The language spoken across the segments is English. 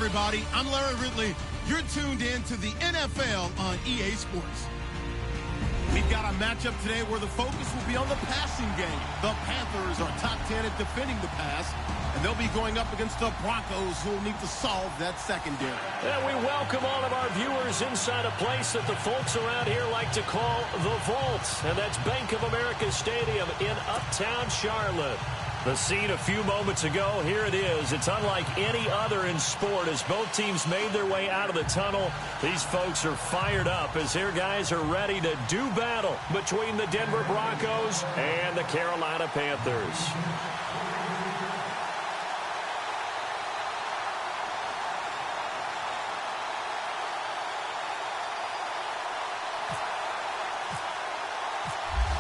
everybody. I'm Larry Ridley. You're tuned in to the NFL on EA Sports. We've got a matchup today where the focus will be on the passing game. The Panthers are top 10 at defending the pass, and they'll be going up against the Broncos, who will need to solve that secondary. And we welcome all of our viewers inside a place that the folks around here like to call the Vault, and that's Bank of America Stadium in Uptown Charlotte. The scene a few moments ago, here it is. It's unlike any other in sport as both teams made their way out of the tunnel. These folks are fired up as their guys are ready to do battle between the Denver Broncos and the Carolina Panthers.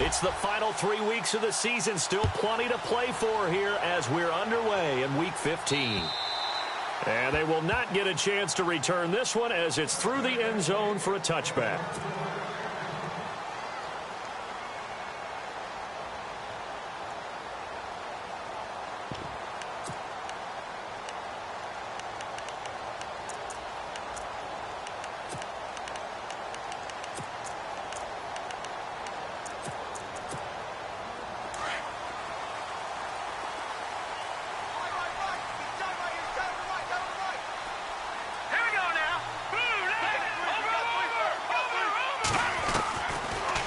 It's the final 3 weeks of the season. Still plenty to play for here as we're underway in Week 15. And they will not get a chance to return this one as it's through the end zone for a touchback.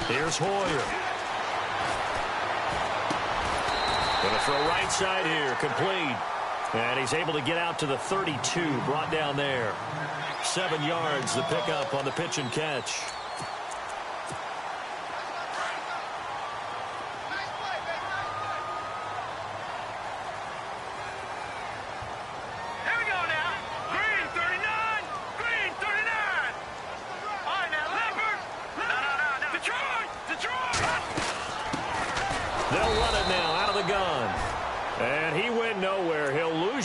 Here's Hoyer. Going to throw right side here, complete. And he's able to get out to the 32, brought down there. 7 yards, the pickup on the pitch and catch.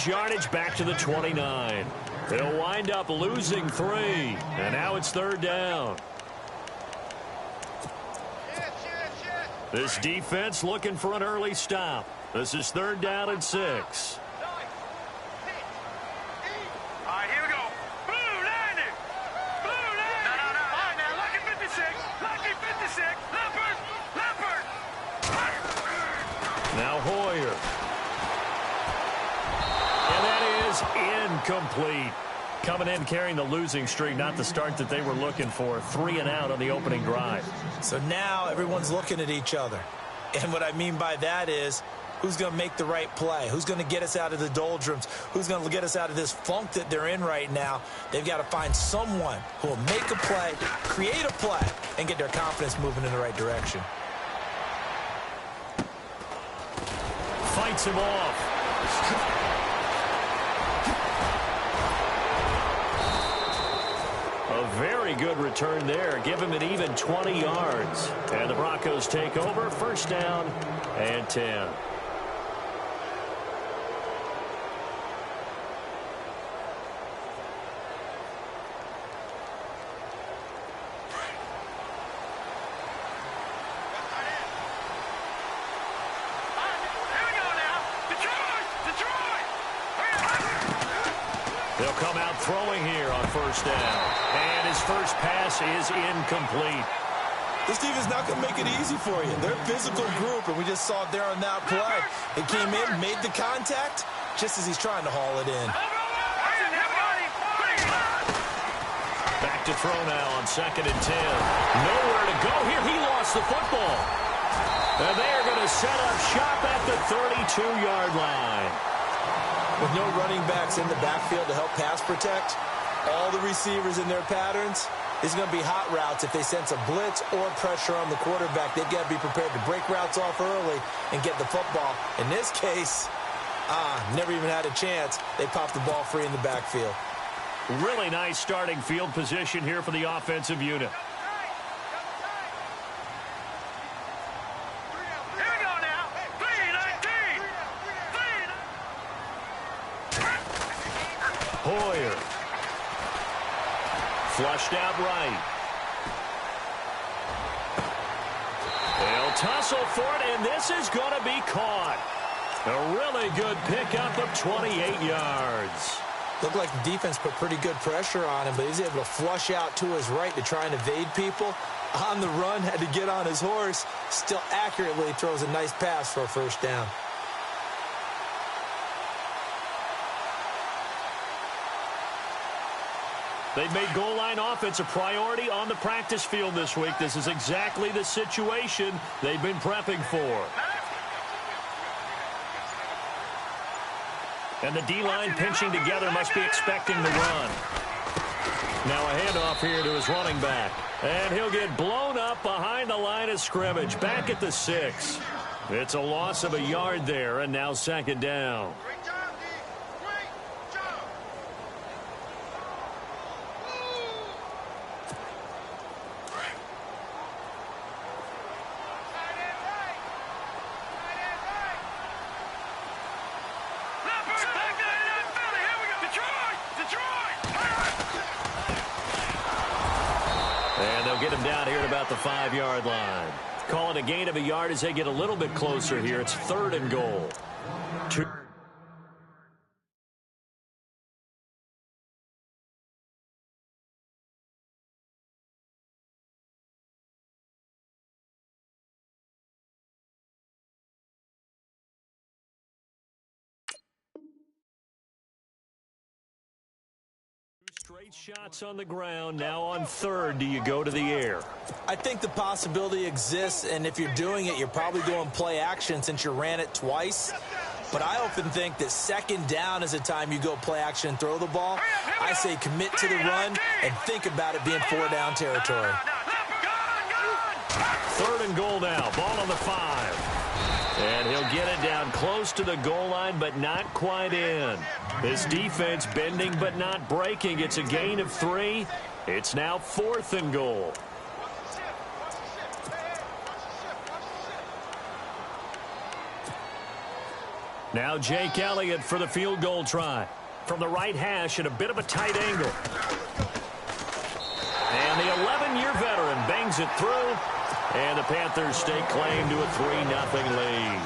Yardage back to the 29. They'll wind up losing 3. And now it's third down. This defense looking for an early stop. This is third down and 6. Now Hoyer. Incomplete. Coming in carrying the losing streak, not the start that they were looking for. 3 and out on the opening drive. So now everyone's looking at each other. And what I mean by that is, who's going to make the right play? Who's going to get us out of the doldrums? Who's going to get us out of this funk that they're in right now? They've got to find someone who will make a play, create a play, and get their confidence moving in the right direction. Fights him off. A very good return there. Give him an even 20 yards. And the Broncos take over. First down and 10. They'll come out throwing here on first down. And his first pass is incomplete. This defense is not going to make it easy for you. They're a physical group, and we just saw it there on that play. It came in, made the contact, just as he's trying to haul it in. Back to throw now on 2nd and 10. Nowhere to go here. He lost the football. And they are going to set up shop at the 32-yard line. With no running backs in the backfield to help pass protect, all the receivers in their patterns, it's going to be hot routes if they sense a blitz or pressure on the quarterback. They've got to be prepared to break routes off early and get the football. In this case, never even had a chance. They popped the ball free in the backfield. Really nice starting field position here for the offensive unit. Hoyer. Flushed out right. They'll tussle for it, and this is going to be caught. A really good pickup of 28 yards. Looked like the defense put pretty good pressure on him, but he's able to flush out to his right to try and evade people. On the run, had to get on his horse. Still accurately throws a nice pass for a first down. They've made goal line offense a priority on the practice field this week. This is exactly the situation they've been prepping for. And the D-line pinching together must be expecting the run. Now a handoff here to his running back. And he'll get blown up behind the line of scrimmage. Back at the 6. It's a loss of a yard there, and now second down. Get him down here at about the 5-yard line. Calling a gain of a yard as they get a little bit closer here. It's 3rd and goal. Straight shots on the ground. Now on 3rd, do you go to the air? I think the possibility exists, and if you're doing it, you're probably doing play action since you ran it twice. But I often think that 2nd down is the time you go play action and throw the ball. I say commit to the run and think about it being 4-down territory. 3rd and goal now. Ball on the 5. And he'll get it down close to the goal line, but not quite in. This defense bending but not breaking. It's a gain of 3. It's now 4th and goal. Now Jake Elliott for the field goal try. From the right hash at a bit of a tight angle. And the 11-year veteran bangs it through. And the Panthers stake claim to a 3-0 lead.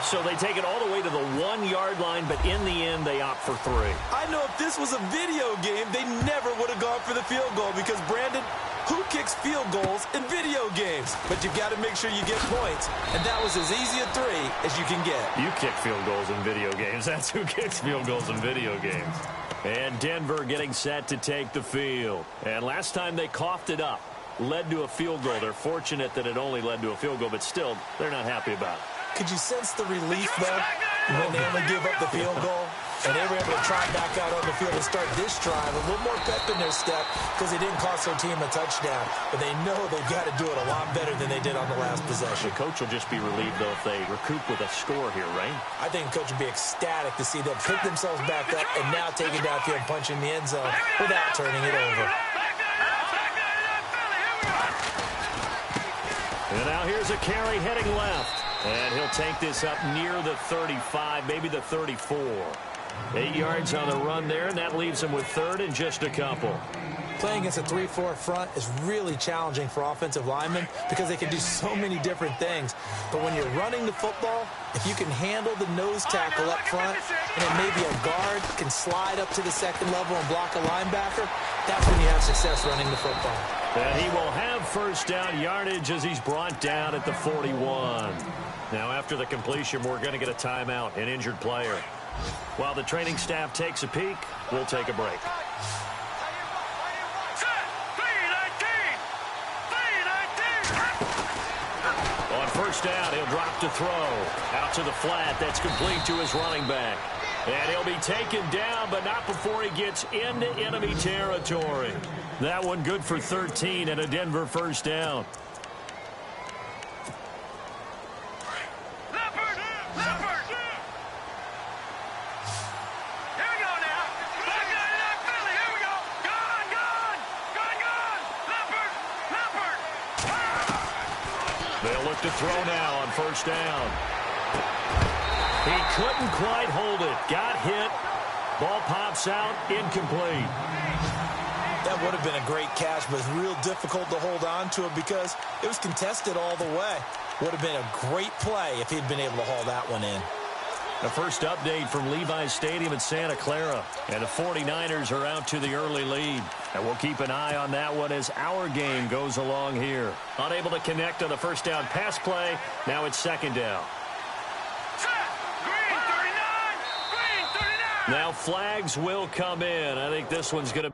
So they take it all the way to the 1-yard line, but in the end, they opt for 3. I know if this was a video game, they never would have gone for the field goal because, Brandon, who kicks field goals in video games? But you've got to make sure you get points, and that was as easy a 3 as you can get. You kick field goals in video games. That's who kicks field goals in video games. And Denver getting set to take the field. And last time they coughed it up, led to a field goal. They're fortunate that it only led to a field goal, but still, they're not happy about it. Could you sense the relief, though, when they only give up the field goal? And they were able to try back out on the field and start this drive a little more pep in their step because they didn't cost their team a touchdown. But they know they've got to do it a lot better than they did on the last possession. The coach will just be relieved, though, if they recoup with a score here, right? I think the coach would be ecstatic to see them pick themselves back up and now take it downfield and punch in the end zone without turning it over. And now here's a carry heading left. And he'll take this up near the 35, maybe the 34. 8 yards on the run there, and that leaves him with 3rd and just a couple. Playing against a 3-4 front is really challenging for offensive linemen because they can do so many different things. But when you're running the football, if you can handle the nose tackle up front, and then maybe a guard can slide up to the 2nd level and block a linebacker, that's when you have success running the football. And he will have first down yardage as he's brought down at the 41. Now, after the completion, we're going to get a timeout, an injured player. While the training staff takes a peek, we'll take a break. On first down, he'll drop to throw. Out to the flat. That's complete to his running back. And he'll be taken down, but not before he gets into enemy territory. That one good for 13 and a Denver first down. They'll look to throw now on first down. He couldn't quite hold it. Got hit. Ball pops out. Incomplete. That would have been a great catch, but it's real difficult to hold on to it because it was contested all the way. Would have been a great play if he'd been able to haul that one in. The first update from Levi's Stadium in Santa Clara. And the 49ers are out to the early lead. And we'll keep an eye on that one as our game goes along here. Unable to connect on the first down pass play. Now it's second down. Now flags will come in. I think this one's going to...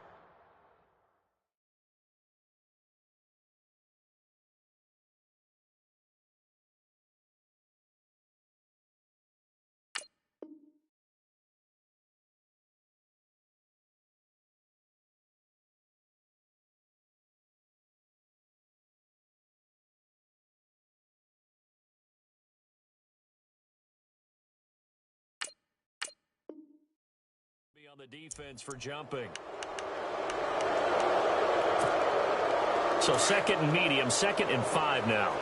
on the defense for jumping. So second and medium, 2nd and 5 now.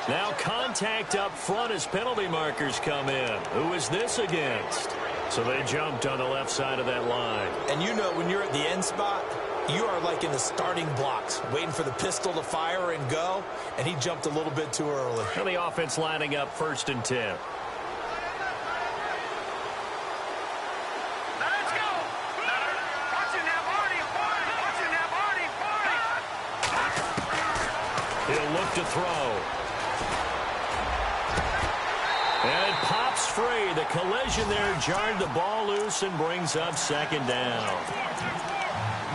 Now contact up front as penalty markers come in. Who is this against? So they jumped on the left side of that line. And you know when you're at the end spot, you are like in the starting blocks, waiting for the pistol to fire and go, and he jumped a little bit too early. And the offense lining up 1st and 10. Let's go! Watching that body, watching that body. He'll look to throw. And it pops free. The collision there jarred the ball loose and brings up 2nd down.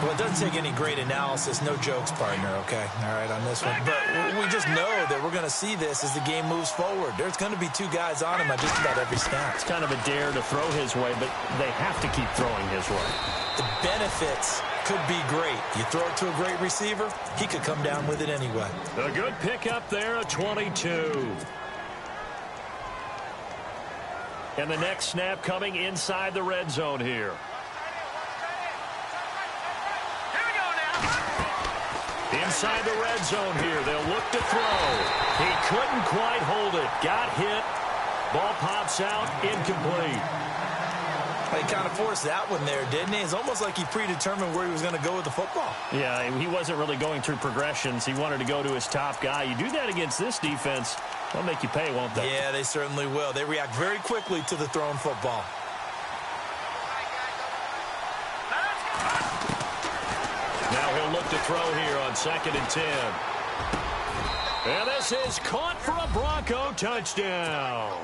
Well, it doesn't take any great analysis. No jokes, partner, okay? All right, on this one. But we just know that we're going to see this as the game moves forward. There's going to be 2 guys on him at just about every snap. It's kind of a dare to throw his way, but they have to keep throwing his way. The benefits could be great. You throw it to a great receiver, he could come down with it anyway. A good pickup there, a 22. And the next snap coming inside the red zone here. Inside the red zone here. They'll look to throw. He couldn't quite hold it. Got hit. Ball pops out. Incomplete. He kind of forced that one there, didn't he? It's almost like he predetermined where he was going to go with the football. Yeah, he wasn't really going through progressions. He wanted to go to his top guy. You do that against this defense, they'll make you pay, won't they? Yeah, they certainly will. They react very quickly to the thrown football. Now he'll look to throw here on 2nd and 10. And this is caught for a Bronco touchdown.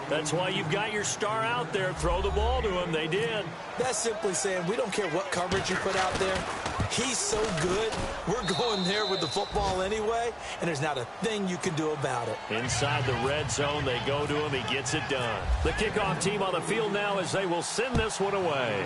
That's why you've got your star out there. Throw the ball to him. They did. That's simply saying we don't care what coverage you put out there. He's so good. We're going there with the football anyway, and there's not a thing you can do about it. Inside the red zone, they go to him. He gets it done. The kickoff team on the field now as they will send this one away.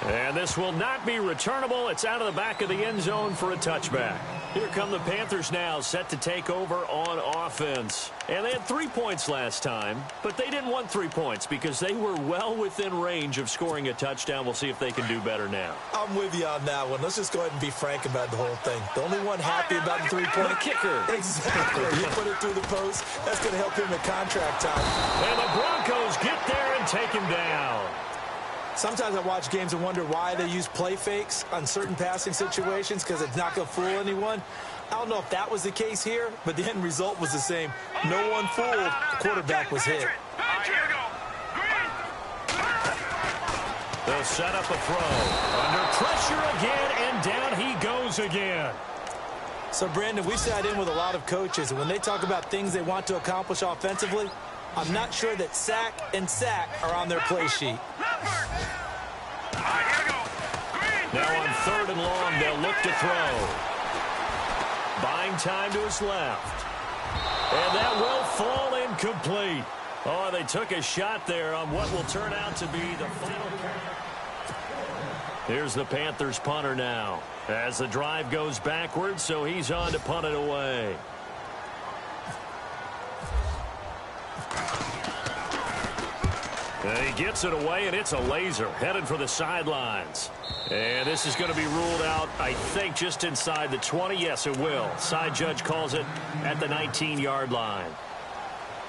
And this will not be returnable. It's out of the back of the end zone for a touchback. Here come the Panthers now, set to take over on offense. And they had 3 points last time, but they didn't want 3 points because they were well within range of scoring a touchdown. We'll see if they can do better now. I'm with you on that one. Let's just go ahead and be frank about the whole thing. The only one happy about the 3-point the kicker. Exactly. You put it through the post. That's going to help him at contract time. And the Broncos get there and take him down. Sometimes I watch games and wonder why they use play fakes on certain passing situations because it's not going to fool anyone. I don't know if that was the case here, but the end result was the same. No one fooled. The quarterback was hit. They'll set up a throw. Under pressure again, and down he goes again. So, Brandon, we've sat in with a lot of coaches, and when they talk about things they want to accomplish offensively, I'm not sure that sack and sack are on their play sheet. Now on 3rd and long, they'll look to throw. Buying time to his left. And that will fall incomplete. Oh, they took a shot there on what will turn out to be the final. Here's the Panthers punter now. As the drive goes backwards, so he's on to punt it away. He gets it away, and it's a laser headed for the sidelines. And this is going to be ruled out, I think, just inside the 20. Yes, it will. Side judge calls it at the 19-yard line.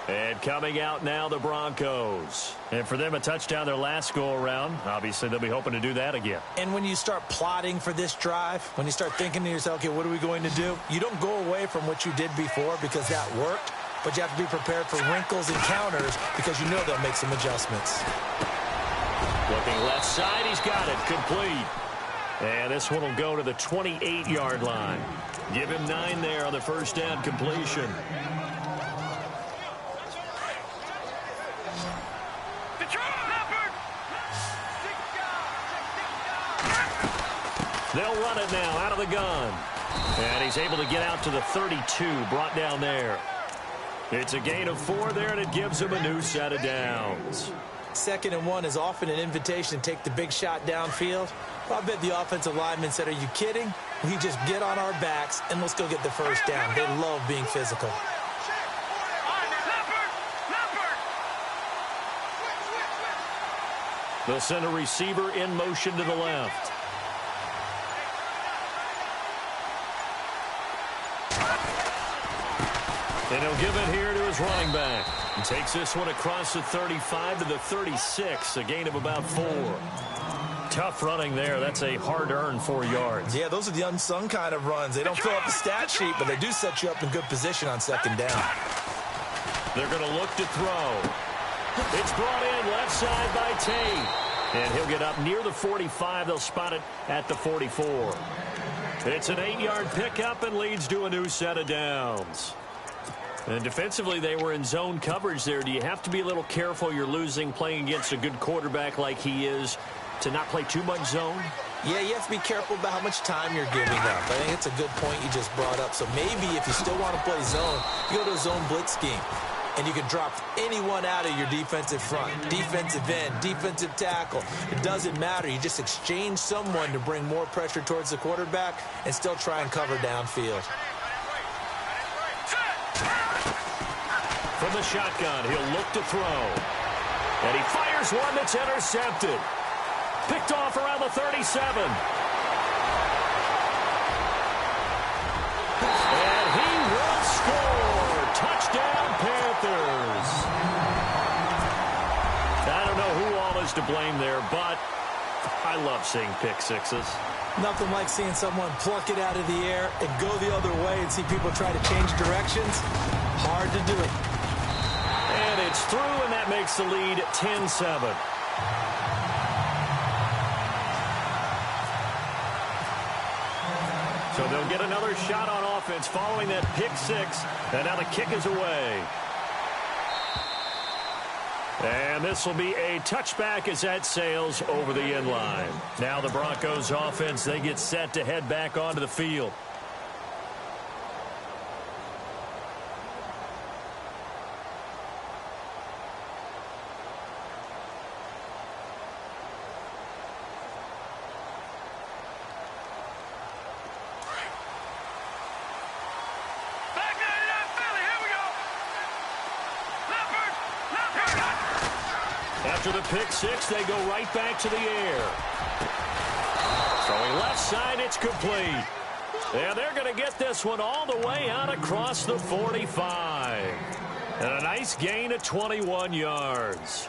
And coming out now, the Broncos. And for them, a touchdown their last go-around. Obviously, they'll be hoping to do that again. And when you start plotting for this drive, when you start thinking to yourself, okay, what are we going to do? You don't go away from what you did before because that worked, but you have to be prepared for wrinkles and counters because you know they'll make some adjustments. Looking left side, he's got it. Complete. And this one will go to the 28-yard line. Give him 9 there on the first down completion. They'll run it now out of the gun. And he's able to get out to the 32, brought down there. It's a gain of 4 there, and it gives him a new set of downs. 2nd and 1 is often an invitation to take the big shot downfield. Well, I bet the offensive lineman said, are you kidding? We just get on our backs, and let's go get the first down. They love being physical. They'll send a receiver in motion to the left. And he'll give it here to his running back. He takes this one across the 35 to the 36, a gain of about 4. Tough running there. That's a hard-earned 4 yards. Yeah, those are the unsung kind of runs. They don't fill up the stat sheet, but they do set you up in good position on 2nd down. They're going to look to throw. It's brought in left side by Tate. And he'll get up near the 45. They'll spot it at the 44. It's an 8-yard pickup and leads to a new set of downs. And defensively, they were in zone coverage there. Do you have to be a little careful? You're losing playing against a good quarterback like he is to not play too much zone? Yeah, you have to be careful about how much time you're giving up. I think it's a good point you just brought up. So maybe if you still want to play zone, you go to a zone blitz scheme. And you can drop anyone out of your defensive front, defensive end, defensive tackle. It doesn't matter. You just exchange someone to bring more pressure towards the quarterback and still try and cover downfield. From the shotgun, he'll look to throw. And he fires one that's intercepted. Picked off around the 37. And he will score. Touchdown, Panthers. I don't know who all is to blame there, but I love seeing pick sixes. Nothing like seeing someone pluck it out of the air and go the other way and see people try to change directions. Hard to do it. And it's through, and that makes the lead 10-7. So they'll get another shot on offense following that pick six, and now the kick is away. And this will be a touchback as that sails over the end line. Now the Broncos offense, they get set to head back onto the field. After the pick six, they go right back to the air. Throwing left side, it's complete. And they're going to get this one all the way out across the 45. And a nice gain of 21 yards.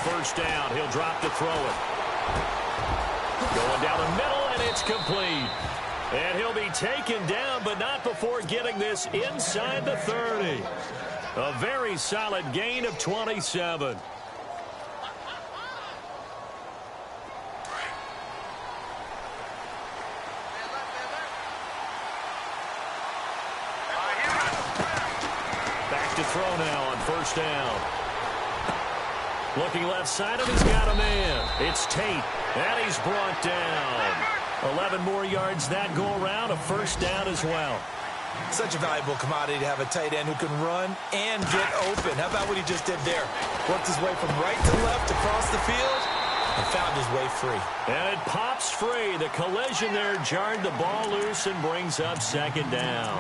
First down, he'll drop to throw it. Going down the middle, and it's complete. And he'll be taken down, but not before getting this inside the 30. A very solid gain of 27. Back to throw now on first down. Looking left side, and he's got a man. It's Tate, and he's brought down. 11 more yards that go around, a first down as well. Such a valuable commodity to have a tight end who can run and get open. How about what he just did there? Worked his way from right to left across the field. and found his way free. And it pops free. The collision there jarred the ball loose and brings up second down.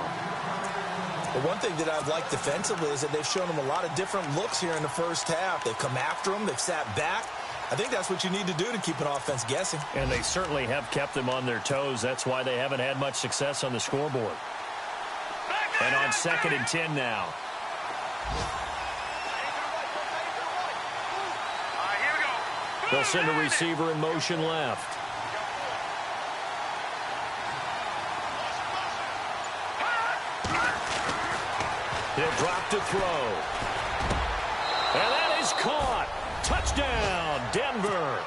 But one thing that I've liked defensively is that they've shown him a lot of different looks here in the first half. They've come after him. They've sat back. I think that's what you need to do to keep an offense guessing. And they certainly have kept them on their toes. That's why they haven't had much success on the scoreboard. And on 2nd and 10 now. They'll send a receiver in motion left. He'll drop to throw. And that is caught. Touchdown, Denver.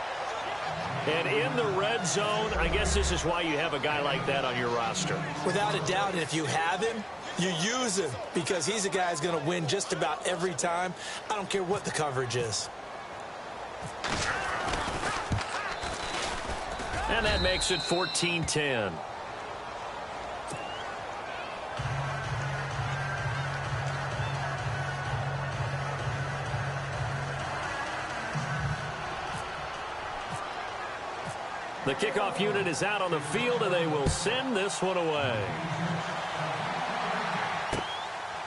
And in the red zone, I guess this is why you have a guy like that on your roster. Without a doubt, and if you have him, you use him because he's a guy who's going to win just about every time. I don't care what the coverage is. And that makes it 14-10. The kickoff unit is out on the field, and they will send this one away.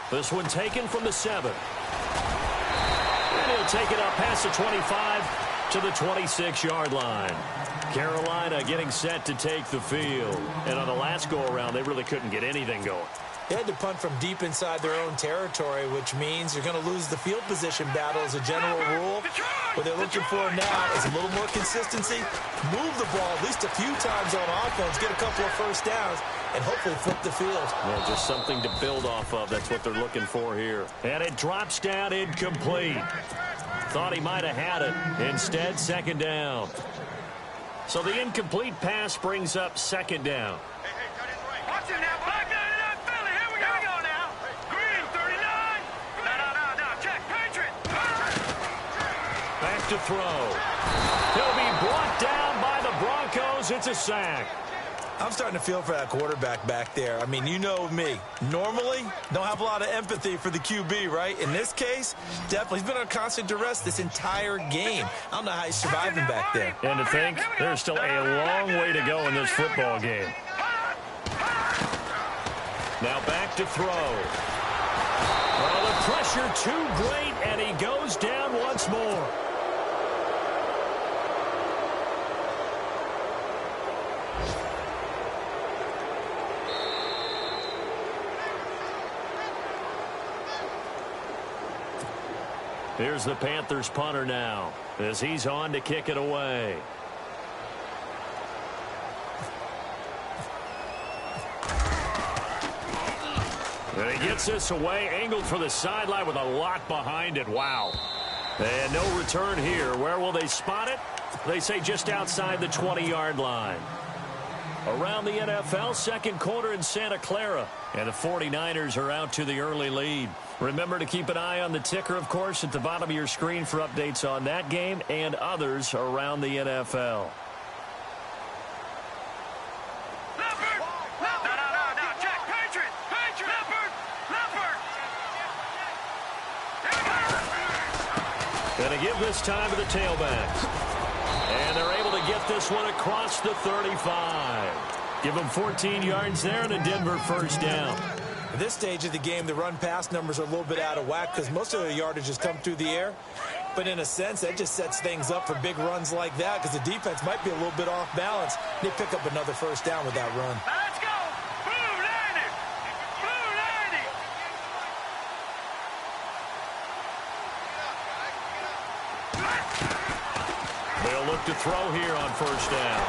This one taken from the 7. And he'll take it up past the 25 to the 26-yard line. Carolina getting set to take the field. And on the last go-around, they really couldn't get anything going. They had to punt from deep inside their own territory, which means you're going to lose the field position battle as a general rule. What they're looking for now is a little more consistency, move the ball at least a few times on offense, get a couple of first downs, and hopefully flip the field. Yeah, just something to build off of. That's what they're looking for here. And it drops down incomplete. Thought he might have had it. Instead, 2nd down. So the incomplete pass brings up 2nd down. Watch it now, Black. Philly, here we go now. Green, 39. No, check, Patriot. Back to throw. He'll be brought down by the Broncos. It's a sack. I'm starting to feel for that quarterback back there. I mean, you know me. Normally, don't have a lot of empathy for the QB, right? In this case, definitely. He's been under constant duress this entire game. I don't know how he's surviving back there. And to think, there's still a long way to go in this football game. Now back to throw. Oh, the pressure too great, and he goes down once more. Here's the Panthers punter now as he's on to kick it away. And he gets this away, angled for the sideline with a lot behind it. Wow. And no return here. Where will they spot it? They say just outside the 20-yard line. Around the NFL, 2nd quarter in Santa Clara. And the 49ers are out to the early lead. Remember to keep an eye on the ticker, of course, at the bottom of your screen for updates on that game and others around the NFL. Leopard! No, check, Patriot! Leopard! Going to give this time to the tailbacks. And they're able to get this one across the 35. Give them 14 yards there and a Denver first down. At this stage of the game, the run-pass numbers are a little bit out of whack because most of the yardage has come through the air. But in a sense, that just sets things up for big runs like that because the defense might be a little bit off balance. They pick up another first down with that run. Let's go! Blue 90! Blue 90! They'll look to throw here on first down.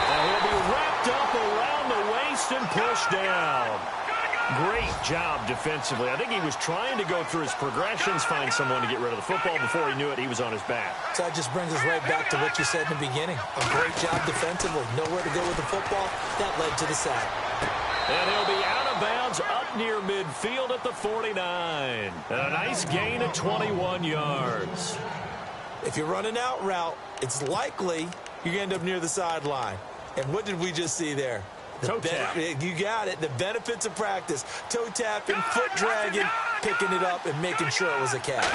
And he'll be wrapped up around the waist and pushed down. Great job defensively. I think he was trying to go through his progressions, find someone to get rid of the football. Before he knew it, he was on his back. So that just brings us right back to what you said in the beginning. A great job defensively. Nowhere to go with the football. That led to the sack. And he'll be out of bounds up near midfield at the 49. And a nice gain of 21 yards. If you're running out route, it's likely you're going to end up near the sideline. And what did we just see there? Toe tap. You got it. The benefits of practice. Toe tapping, foot dragging, picking it up, and making sure it was a catch.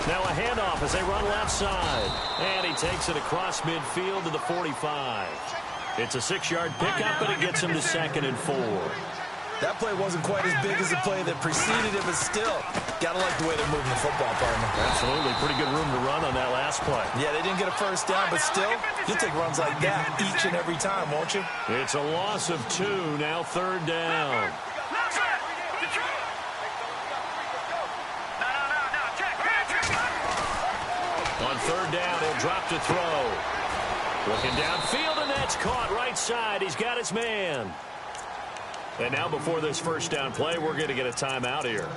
Now a handoff as they run left side. And he takes it across midfield to the 45. It's a 6-yard pickup, but it gets him to 2nd and 4. That play wasn't quite as big as the play that preceded it, but still, gotta like the way they're moving the football, partner. Absolutely. Pretty good room to run on that last play. Yeah, they didn't get a first down, but still, you'll take runs like that each and every time, won't you? It's a loss of 2, now 3rd down. On 3rd down, he'll drop to throw. Looking downfield, and that's caught right side. He's got his man. And now before this first down play, we're going to get a timeout here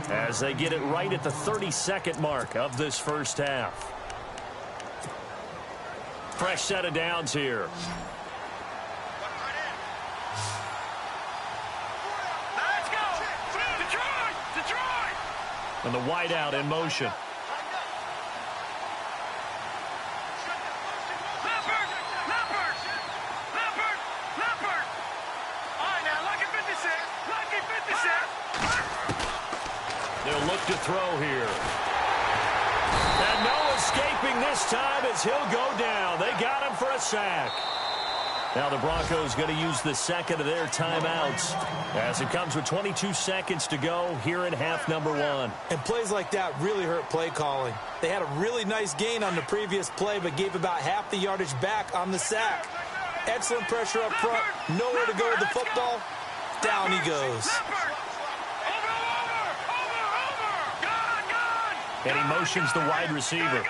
as they get it right at the 32nd mark of this first half. Fresh set of downs here. Let's go! Detroit! And the wideout in motion. They'll look to throw here. And no escaping this time as he'll go down. They got him for a sack. Now the Broncos going to use the second of their timeouts as it comes with 22 seconds to go here in half number 1. And plays like that really hurt play calling. They had a really nice gain on the previous play, but gave about half the yardage back on the sack. Excellent pressure up front. Nowhere to go with the football. Down he goes. And he motions the wide receiver.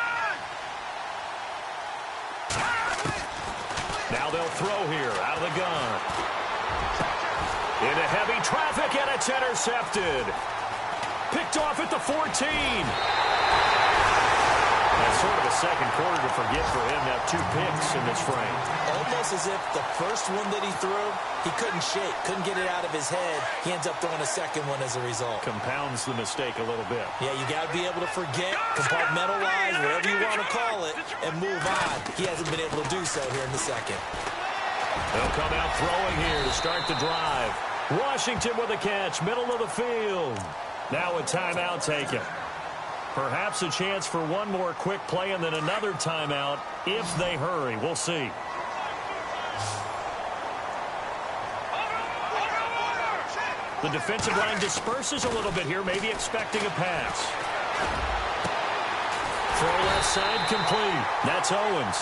Now they'll throw here out of the gun. Into heavy traffic, and it's intercepted. Picked off at the 14. That's sort of a second quarter to forget for him to have 2 picks in this frame. Almost as if the first one that he threw, he couldn't shake, couldn't get it out of his head. He ends up throwing a second one as a result. Compounds the mistake a little bit. Yeah, you got to be able to forget, compartmentalize, whatever you want to call it, and move on. He hasn't been able to do so here in the second. They'll come out throwing here to start the drive. Washington with a catch, middle of the field. Now a timeout taken. Perhaps a chance for one more quick play and then another timeout if they hurry. We'll see. The defensive line disperses a little bit here, maybe expecting a pass. Throw left side complete. That's Owens.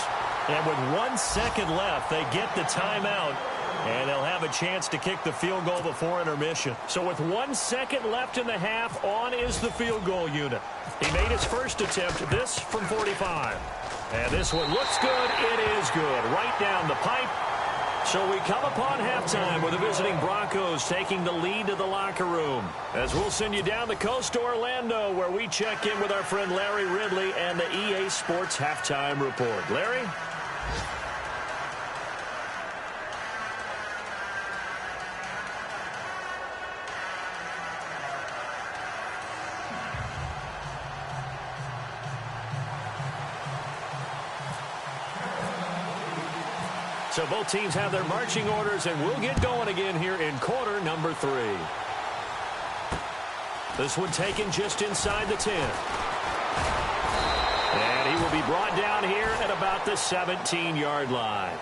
And with 1 second left, they get the timeout. And they'll have a chance to kick the field goal before intermission. So with 1 second left in the half, on is the field goal unit. He made his first attempt, this from 45. And this one looks good. It is good. Right down the pipe. So we come upon halftime with the visiting Broncos taking the lead to the locker room. As we'll send you down the coast to Orlando, where we check in with our friend Larry Ridley and the EA Sports Halftime Report. Larry? So both teams have their marching orders, and we'll get going again here in quarter number 3. This one taken just inside the 10. And he will be brought down here at about the 17-yard line.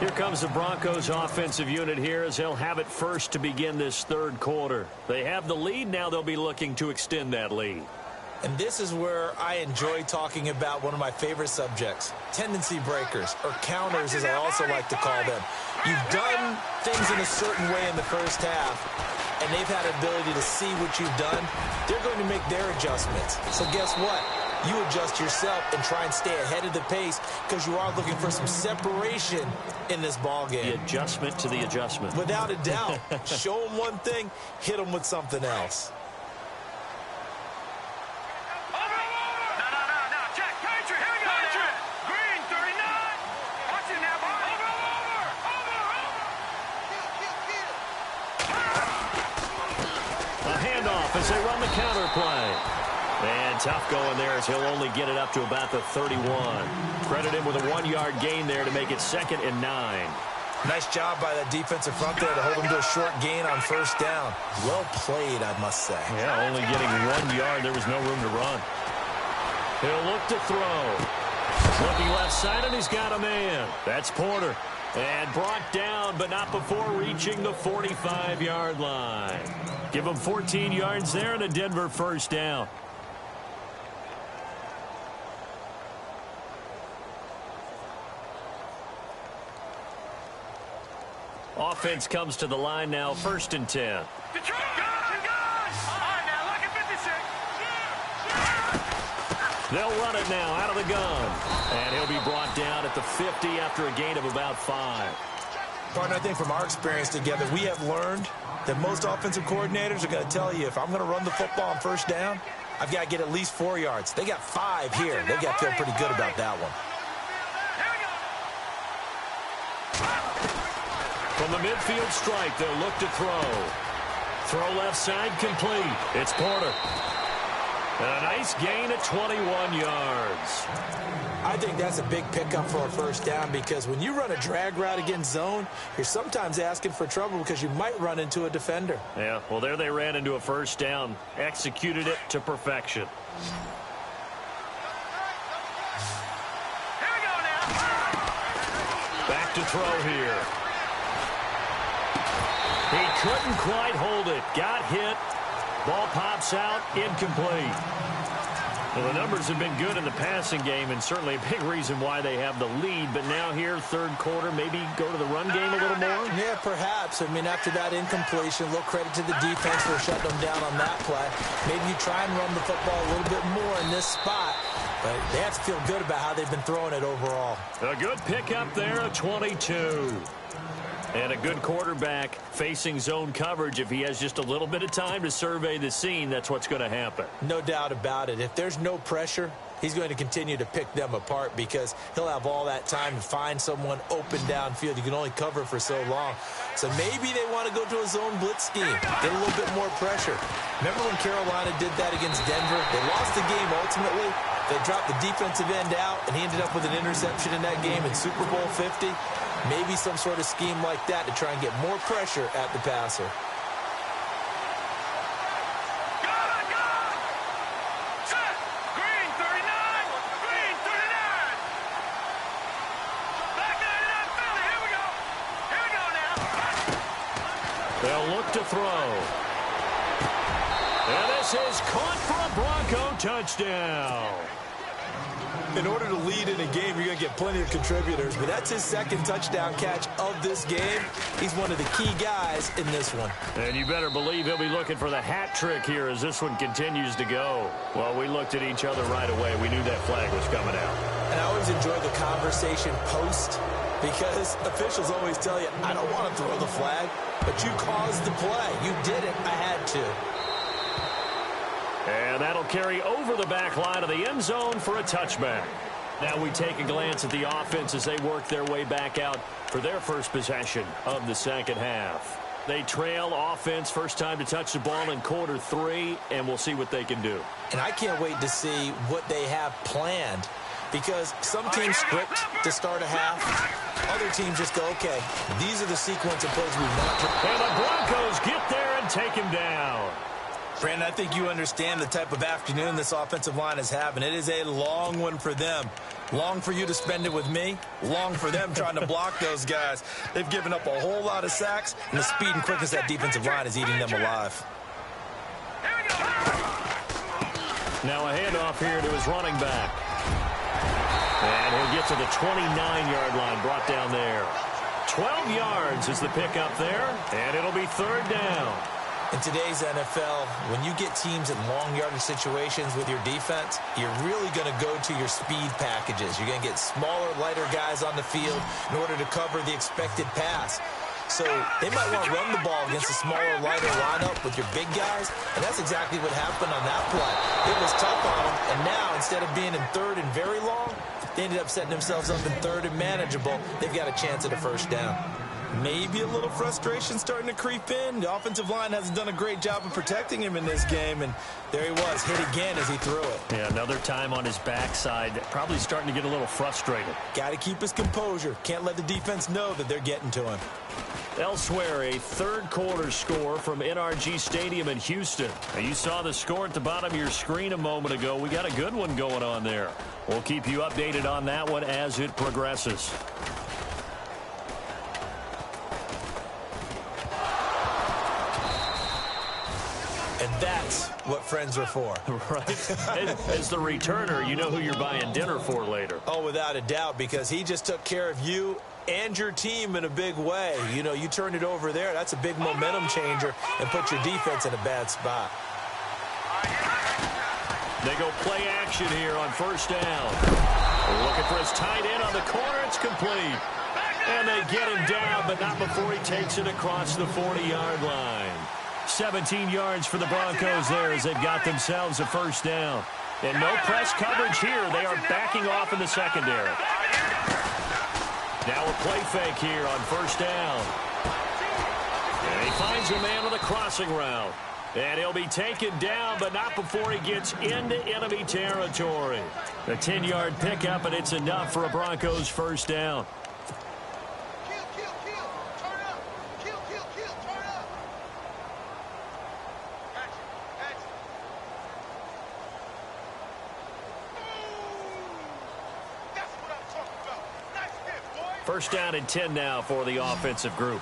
Here comes the Broncos offensive unit here as they'll have it first to begin this third quarter. They have the lead. Now they'll be looking to extend that lead. And this is where I enjoy talking about one of my favorite subjects, tendency breakers, or counters as I also like to call them. You've done things in a certain way in the first half, and they've had an ability to see what you've done. They're going to make their adjustments. So guess what? You adjust yourself and try and stay ahead of the pace because you are looking for some separation in this ball game. The adjustment to the adjustment. Without a doubt. Show them one thing, hit them with something else. As they run the counter play. And tough going there as he'll only get it up to about the 31. Credit him with a 1-yard gain there to make it 2nd and 9. Nice job by that defensive front there to hold him to a short gain on first down. Well played, I must say. Yeah, only getting 1 yard. There was no room to run. He'll look to throw. Looking left side, and he's got a man. That's Porter. And brought down, but not before reaching the 45-yard line. Give him 14 yards there and a Denver first down. Offense comes to the line now, 1st and 10. Detroit, all right, now look at 56. They'll run it now out of the gun. And he'll be brought down at the 50 after a gain of about 5. Partner, I think from our experience together, we have learned that most offensive coordinators are going to tell you, if I'm going to run the football on 1st down, I've got to get at least 4 yards. They got 5 here. They've got to feel pretty good about that one. From the midfield stripe, they'll look to throw. Throw left side complete. It's Porter. And a nice gain at 21 yards. I think that's a big pickup for a 1st down, because when you run a drag route against zone, you're sometimes asking for trouble because you might run into a defender. Yeah, well, there they ran into a 1st down. Executed it to perfection. Here we go now. Back to throw here. He couldn't quite hold it. Got hit. Ball pops out. Incomplete. Well, the numbers have been good in the passing game, and certainly a big reason why they have the lead. But now here, 3rd quarter, maybe go to the run game a little more? Yeah, perhaps. I mean, after that incompletion, a little credit to the defense for shutting them down on that play. Maybe you try and run the football a little bit more in this spot. But they have to feel good about how they've been throwing it overall. A good pickup there, a 22. And a good quarterback facing zone coverage. If he has just a little bit of time to survey the scene, that's what's going to happen. No doubt about it. If there's no pressure, he's going to continue to pick them apart, because he'll have all that time to find someone open downfield. You can only cover for so long. So maybe they want to go to a zone blitz scheme, get a little bit more pressure. Remember when Carolina did that against Denver? They lost the game ultimately. They dropped the defensive end out, and he ended up with an interception in that game in Super Bowl 50. Maybe some sort of scheme like that to try and get more pressure at the passer. Set. Green 39. Green 39. Back 99 Philly. Here we go. Here we go now. They'll look to throw. And this is caught for a Bronco touchdown. In order to lead in a game, you're going to get plenty of contributors, but that's his 2nd touchdown catch of this game. He's one of the key guys in this one. And you better believe he'll be looking for the hat trick here as this one continues to go. Well, we looked at each other right away. We knew that flag was coming out. And I always enjoy the conversation post, because officials always tell you, I don't want to throw the flag, but you caused the play. You did it. I had to. And that'll carry over the back line of the end zone for a touchback. Now we take a glance at the offense as they work their way back out for their first possession of the 2nd half. They trail offense, first time to touch the ball in quarter 3, and we'll see what they can do. And I can't wait to see what they have planned, because some teams script to start a half. Other teams just go, okay, these are the sequence of plays we want to. And the Broncos get there and take him down. Brandon, I think you understand the type of afternoon this offensive line is having. It is a long one for them. Long for you to spend it with me. Long for them trying to block those guys. They've given up a whole lot of sacks, and the speed and quickness of that defensive line is eating them alive. Now a handoff here to his running back. And he'll get to the 29-yard line, brought down there. 12 yards is the pickup there, and it'll be 3rd down. In today's NFL, when you get teams in long yardage situations with your defense, you're really going to go to your speed packages. You're going to get smaller, lighter guys on the field in order to cover the expected pass. So they might want to run the ball against a smaller, lighter lineup with your big guys, and that's exactly what happened on that play. It was tough on them, and now instead of being in 3rd and very long, they ended up setting themselves up in 3rd and manageable. They've got a chance at a 1st down. Maybe a little frustration starting to creep in. The offensive line hasn't done a great job of protecting him in this game, and there he was, hit again as he threw it. Yeah, another time on his backside, probably starting to get a little frustrated. Got to keep his composure. Can't let the defense know that they're getting to him. Elsewhere, a third-quarter score from NRG Stadium in Houston. Now, you saw the score at the bottom of your screen a moment ago. We got a good one going on there. We'll keep you updated on that one as it progresses. And that's what friends are for. Right. As the returner, you know who you're buying dinner for later. Oh, without a doubt, because he just took care of you and your team in a big way. You know, you turned it over there. That's a big momentum changer and put your defense in a bad spot. They go play action here on first down. Looking for his tight end on the corner. It's complete. And they get him down, but not before he takes it across the 40-yard line. 17 yards for the Broncos there as they've got themselves a first down. And no press coverage here. They are backing off in the secondary. Now a play fake here on first down. And he finds a man on the crossing route. And he'll be taken down, but not before he gets into enemy territory. A 10-yard pickup, and it's enough for a Broncos first down. First down and 10 now for the offensive group.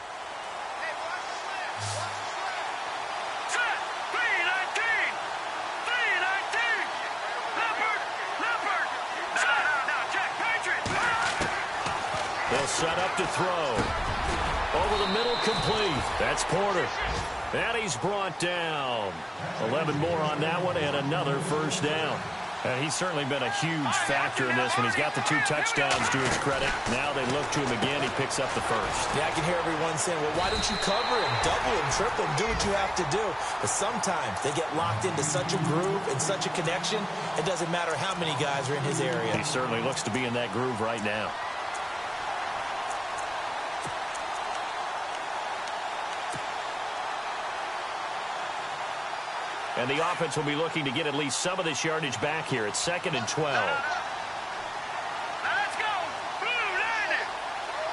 They'll set up to throw. Over the middle, complete. That's Porter. And he's brought down. 11 more on that one and another first down. He's certainly been a huge factor in this one. He's got the 2 touchdowns to his credit. Now they look to him again. He picks up the first. Yeah, I can hear everyone saying, well, why don't you cover him, double him, triple him, do what you have to do. But sometimes they get locked into such a groove and such a connection, it doesn't matter how many guys are in his area. He certainly looks to be in that groove right now. And the offense will be looking to get at least some of this yardage back here. It's 2nd and 12. Let's go! Blue 90!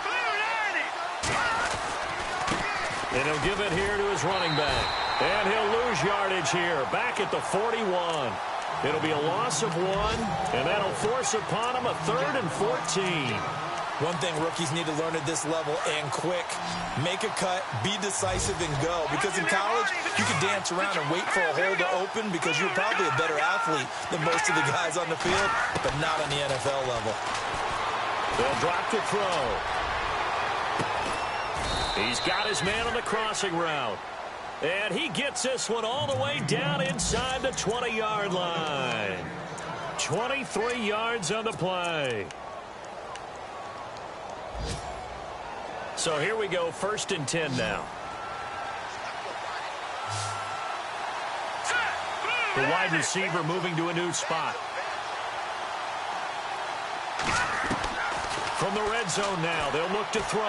Blue 90! And he'll give it here to his running back. And he'll lose yardage here. Back at the 41. It'll be a loss of 1. And that'll force upon him a 3rd and 14. One thing rookies need to learn at this level, and quick, make a cut, be decisive, and go. Because in college, you can dance around and wait for a hole to open because you're probably a better athlete than most of the guys on the field, but not on the NFL level. They'll drop to throw. He's got his man on the crossing route. And he gets this one all the way down inside the 20-yard line. 23 yards on the play. So here we go, 1st and 10 now. The wide receiver moving to a new spot. From the red zone now, they'll look to throw.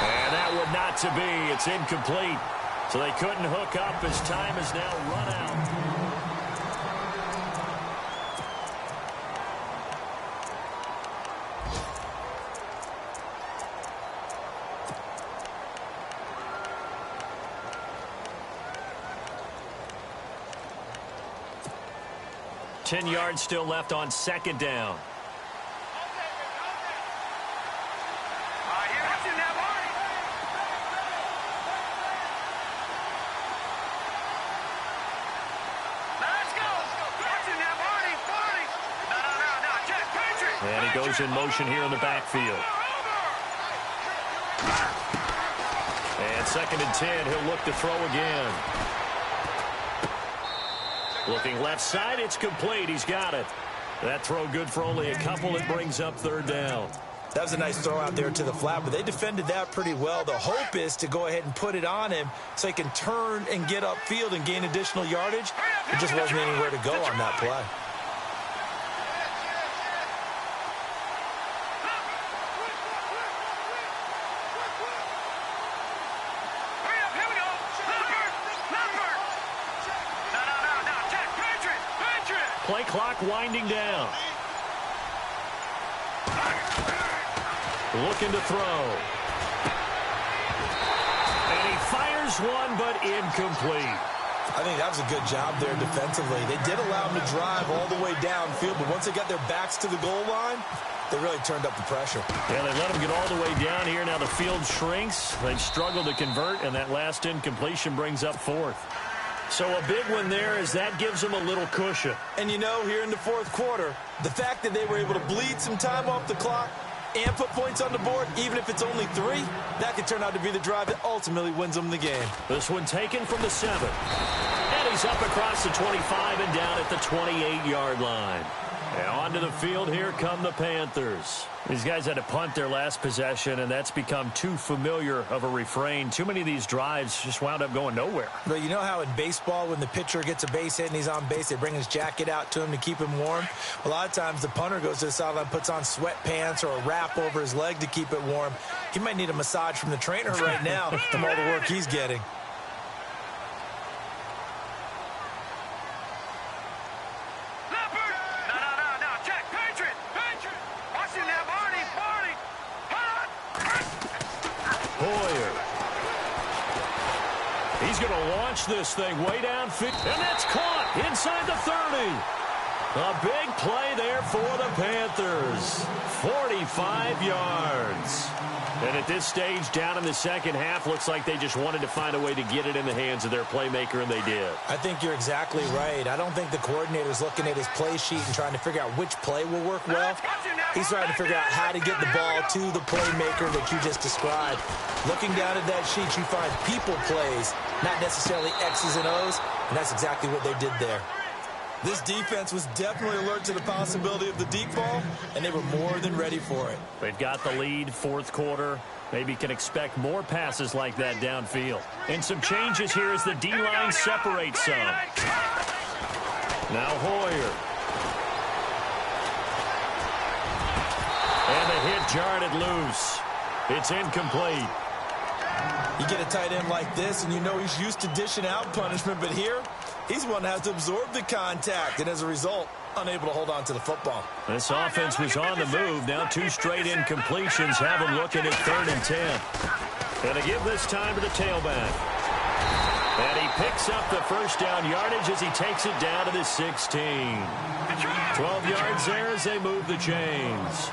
And that would not to be. It's incomplete. So they couldn't hook up as time has now run out. Ten yards still left on 2nd down. And he goes in motion here in the backfield. And 2nd and 10, he'll look to throw again. Looking left side, it's complete. He's got it. That throw good for only a couple. It brings up 3rd down. That was a nice throw out there to the flat, but they defended that pretty well. The hope is to go ahead and put it on him so he can turn and get upfield and gain additional yardage. There just wasn't anywhere to go on that play. Play clock winding down. Looking to throw. And he fires one, but incomplete. I think that was a good job there defensively. They did allow him to drive all the way downfield, but once they got their backs to the goal line, they really turned up the pressure. Yeah, they let him get all the way down here. Now the field shrinks. They've struggled to convert, and that last incompletion brings up fourth. So a big one there as that gives them a little cushion. And you know, here in the fourth quarter, the fact that they were able to bleed some time off the clock and put points on the board, even if it's only 3, that could turn out to be the drive that ultimately wins them the game. This one taken from the 7. And he's up across the 25 and down at the 28-yard line. And onto the field, here come the Panthers. These guys had to punt their last possession, and that's become too familiar of a refrain. Too many of these drives just wound up going nowhere. But you know how in baseball, when the pitcher gets a base hit and he's on base, they bring his jacket out to him to keep him warm? A lot of times the punter goes to the sideline, puts on sweatpants or a wrap over his leg to keep it warm. He might need a massage from the trainer right now from all the work he's getting. He's going to launch this thing way downfield, and that's caught inside the 30. A big play there for the Panthers. 45 yards. And at this stage, down in the second half, looks like they just wanted to find a way to get it in the hands of their playmaker, and they did. I think you're exactly right. I don't think the coordinator's looking at his play sheet and trying to figure out which play will work well. He's trying to figure out how to get the ball to the playmaker that you just described. Looking down at that sheet, you find people plays, not necessarily X's and O's, and that's exactly what they did there. This defense was definitely alert to the possibility of the deep ball, and they were more than ready for it. They've got the lead, fourth quarter. Maybe can expect more passes like that downfield. And some changes here as the D-line separates some. Now Hoyer. And the hit jarred it loose. It's incomplete. You get a tight end like this, and you know he's used to dishing out punishment, but here, he's one that has to absorb the contact, and as a result, unable to hold on to the football. This offense was on the move. Now 2 straight incompletions have them looking at 3rd and 10. And to give this time to the tailback. And he picks up the first down yardage as he takes it down to the 16. 12 yards there as they move the chains.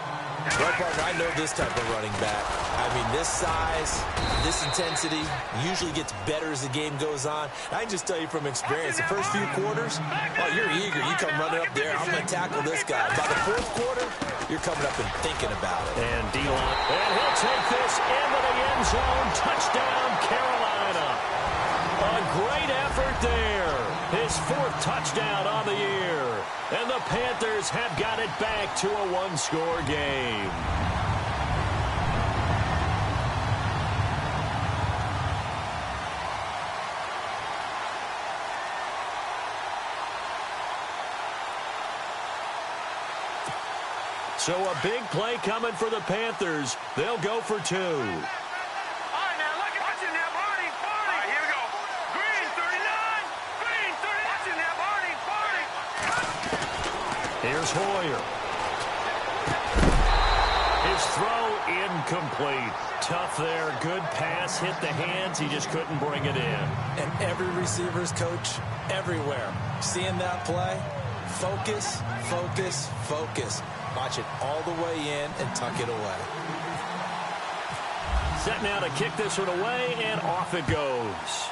Well, partner, I know this type of running back. I mean, this size, this intensity usually gets better as the game goes on. I can just tell you from experience, the first few quarters, oh, you're eager. You come running up there. I'm going to tackle this guy. By the fourth quarter, you're coming up and thinking about it. And D-line. And he'll take this into the end zone. Touchdown, Carolina. A great effort there. His 4th touchdown on the year. And the Panthers have got it back to a 1-score game. So a big play coming for the Panthers. They'll go for 2. Here's Hoyer. His throw incomplete. Tough there. Good pass. Hit the hands. He just couldn't bring it in. And every receiver's coach everywhere. Seeing that play, focus, focus, focus. Watch it all the way in and tuck it away. Set now to kick this one away, and off it goes.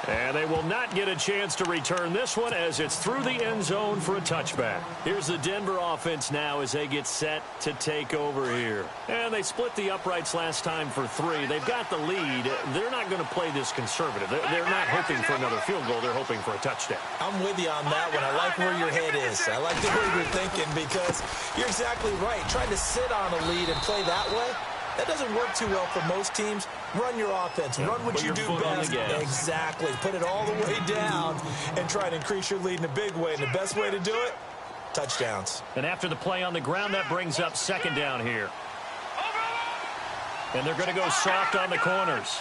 And they will not get a chance to return this one as it's through the end zone for a touchback. Here's the Denver offense now as they get set to take over here. And they split the uprights last time for 3. They've got the lead. They're not going to play this conservative. They're not hoping for another field goal. They're hoping for a touchdown. I'm with you on that one. I like where your head is. I like the way you're thinking because you're exactly right. Trying to sit on a lead and play that way, that doesn't work too well for most teams. Run your offense. Run what you do best. Exactly. Put it all the way down and try to increase your lead in a big way. And the best way to do it, touchdowns. And after the play on the ground, that brings up 2nd down here. And they're going to go soft on the corners.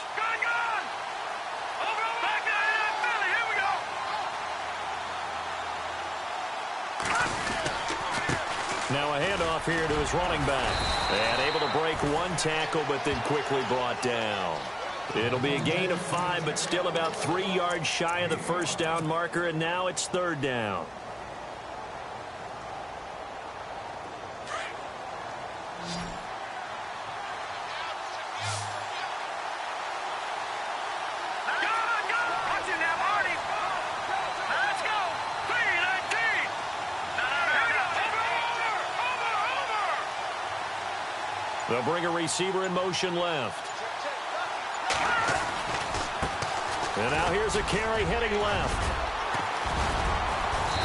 Now a handoff here to his running back. And able to break one tackle, but then quickly brought down. It'll be a gain of 5, but still about 3 yards shy of the first down marker, and now it's 3rd down. They'll bring a receiver in motion left. And now here's a carry heading left.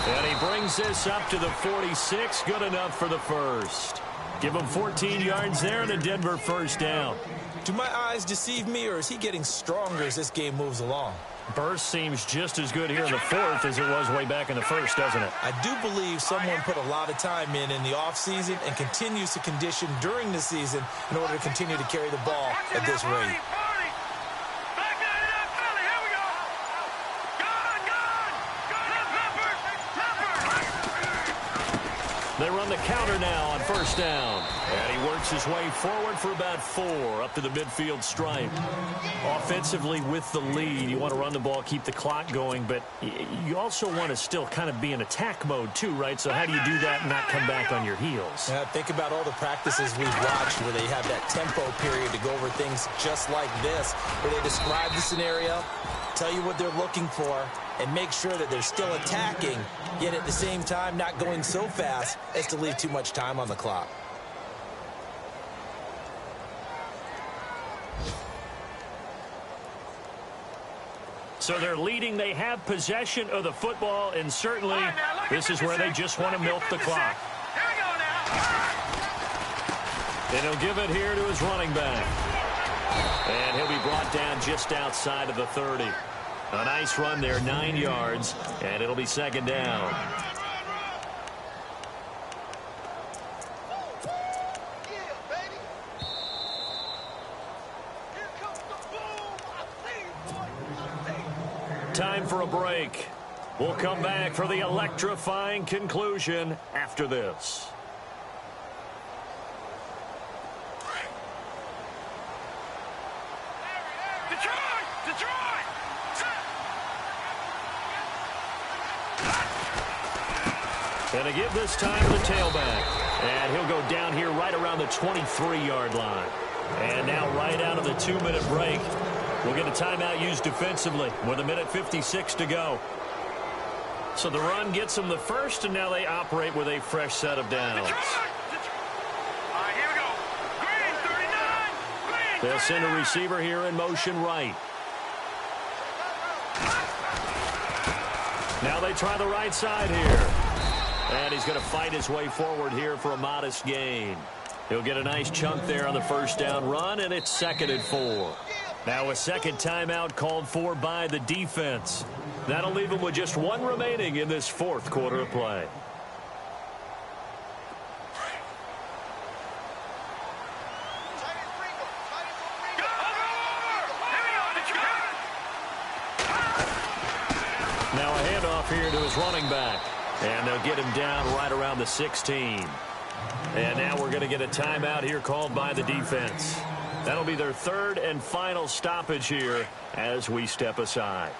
And he brings this up to the 46. Good enough for the first. Give him 14 yards there and a Denver first down. Do my eyes deceive me, or is he getting stronger as this game moves along? Burst seems just as good here in the 4th as it was way back in the 1st, doesn't it? I do believe someone put a lot of time in the offseason and continues to condition during the season in order to continue to carry the ball at this rate. They run the counter now on first down. And he works his way forward for about 4 up to the midfield stripe. Offensively with the lead, you want to run the ball, keep the clock going, but you also want to still kind of be in attack mode too, right? So how do you do that and not come back on your heels? Yeah, think about all the practices we've watched where they have that tempo period to go over things just like this, where they describe the scenario, tell you what they're looking for, and make sure that they're still attacking, yet at the same time not going so fast as to leave too much time on the clock. So they're leading. They have possession of the football, and certainly this is where they just want to milk the clock. And he'll give it here to his running back. And he'll be brought down just outside of the 30. A nice run there, 9 yards, and it'll be 2nd down. Time for a break. We'll come back for the electrifying conclusion after this. And a give this time to the tailback. And he'll go down here right around the 23-yard line. And now right out of the 2-minute break, we'll get a timeout used defensively with 1:56 to go. So the run gets them the first, and now they operate with a fresh set of downs. They'll send a receiver here in motion right. Now they try the right side here. And he's going to fight his way forward here for a modest gain. He'll get a nice chunk there on the first down run, and it's 2nd and 4. Now a second timeout called for by the defense. That'll leave him with just 1 remaining in this 4th quarter of play. Now a handoff here to his running back. And they'll get him down right around the 16. And now we're going to get a timeout here called by the defense. That'll be their 3rd and final stoppage here as we step aside.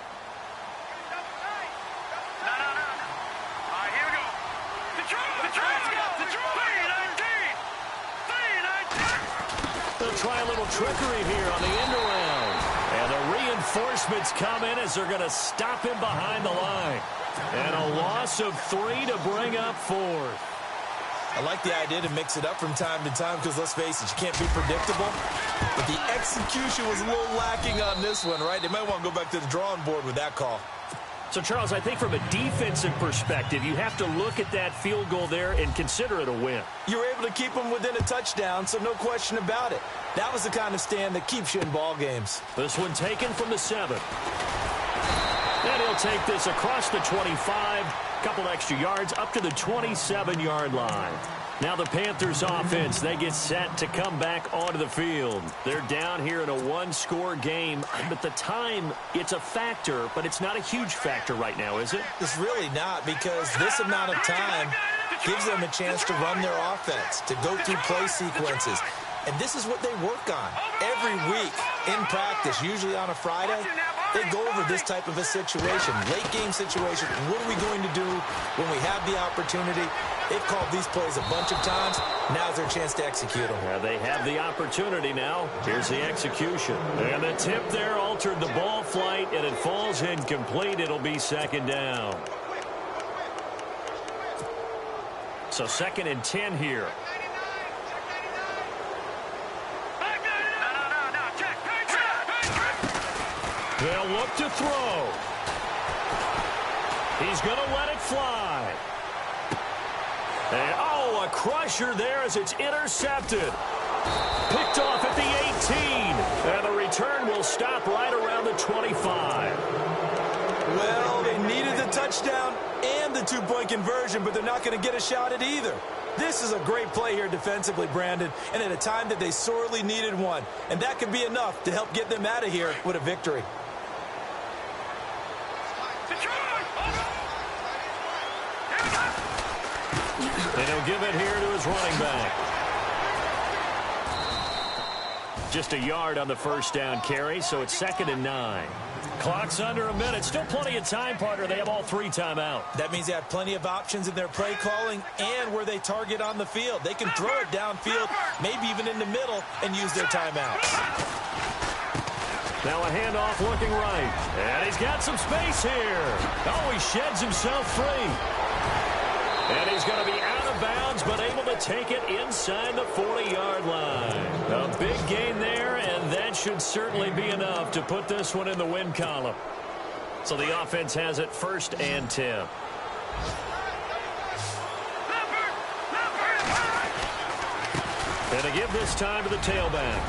They'll try a little trickery here on the end around. And the reinforcements come in as they're going to stop him behind the line. And a loss of 3 to bring up 4th. I like the idea to mix it up from time to time because, let's face it, you can't be predictable. But the execution was a little lacking on this one, right? They might want to go back to the drawing board with that call. So, Charles, I think from a defensive perspective, you have to look at that field goal there and consider it a win. You were able to keep them within a touchdown, so no question about it. That was the kind of stand that keeps you in ball games. This one taken from the 7. And he'll take this across the 25, couple extra yards up to the 27-yard line. Now the Panthers offense, they get set to come back onto the field. They're down here in a 1-score game. But the time, it's a factor, but it's not a huge factor right now, is it? It's really not, because this amount of time gives them a chance to run their offense, to go through play sequences. And this is what they work on every week in practice, usually on a Friday. They go over this type of a situation, late-game situation. What are we going to do when we have the opportunity? They've called these plays a bunch of times. Now's their chance to execute them. Yeah, they have the opportunity now. Here's the execution. And the tip there altered the ball flight, and it falls incomplete. It'll be second down. So 2nd and 10 here. They'll look to throw. He's going to let it fly. And, oh, a crusher there as it's intercepted. Picked off at the 18. And the return will stop right around the 25. Well, they needed the touchdown and the two-point conversion, but they're not going to get a shot at either. This is a great play here defensively, Brandon, and at a time that they sorely needed one. And that could be enough to help get them out of here with a victory. And he'll give it here to his running back. Just a yard on the first down carry, so it's 2nd and 9. Clock's under a minute. Still plenty of time, partner. They have all 3 timeouts. That means they have plenty of options in their play calling and where they target on the field. They can throw it downfield, maybe even in the middle, and use their timeouts. Now a handoff looking right. And he's got some space here. Oh, he sheds himself free. And he's going to be out of bounds, but able to take it inside the 40-yard line. A big gain there, and that should certainly be enough to put this one in the win column. So the offense has it 1st and 10. And to give this time to the tailback.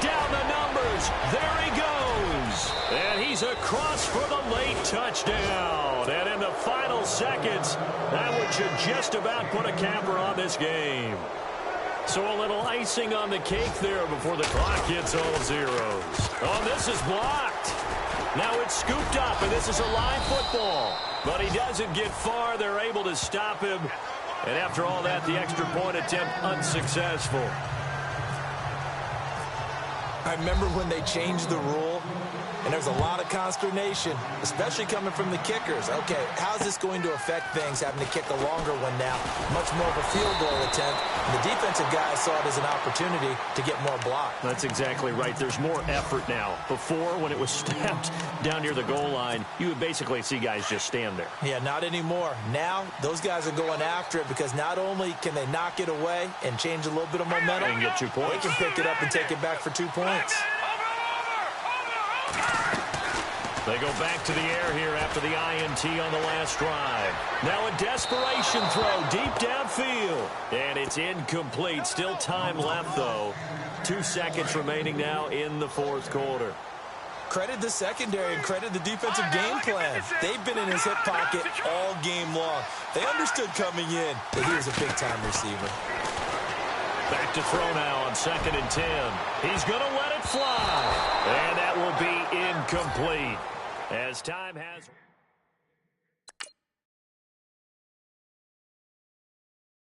Down the numbers. There he goes. And he's across for the late touchdown. And in the final seconds, that one should just about put a capper on this game. So a little icing on the cake there before the clock hits all zeros. Oh, this is blocked. Now it's scooped up, and this is a live football. But he doesn't get far. They're able to stop him. And after all that, the extra point attempt unsuccessful. I remember when they changed the rule, and there's a lot of consternation, especially coming from the kickers. Okay, how's this going to affect things, having to kick a longer one now? Much more of a field goal attempt. And the defensive guys saw it as an opportunity to get more block. That's exactly right. There's more effort now. Before, when it was snapped down near the goal line, you would basically see guys just stand there. Yeah, not anymore. Now, those guys are going after it because not only can they knock it away and change a little bit of momentum, and get 2 points. They can pick it up and take it back for 2 points. They go back to the air here after the INT on the last drive. Now a desperation throw deep downfield. And it's incomplete. Still time left, though. 2 seconds remaining now in the 4th quarter. Credit the secondary and credit the defensive game plan. They've been in his hip pocket all game long. They understood coming in that he was a big-time receiver. Back to throw now on 2nd and 10. He's going to let it fly. And that will be incomplete. As time has...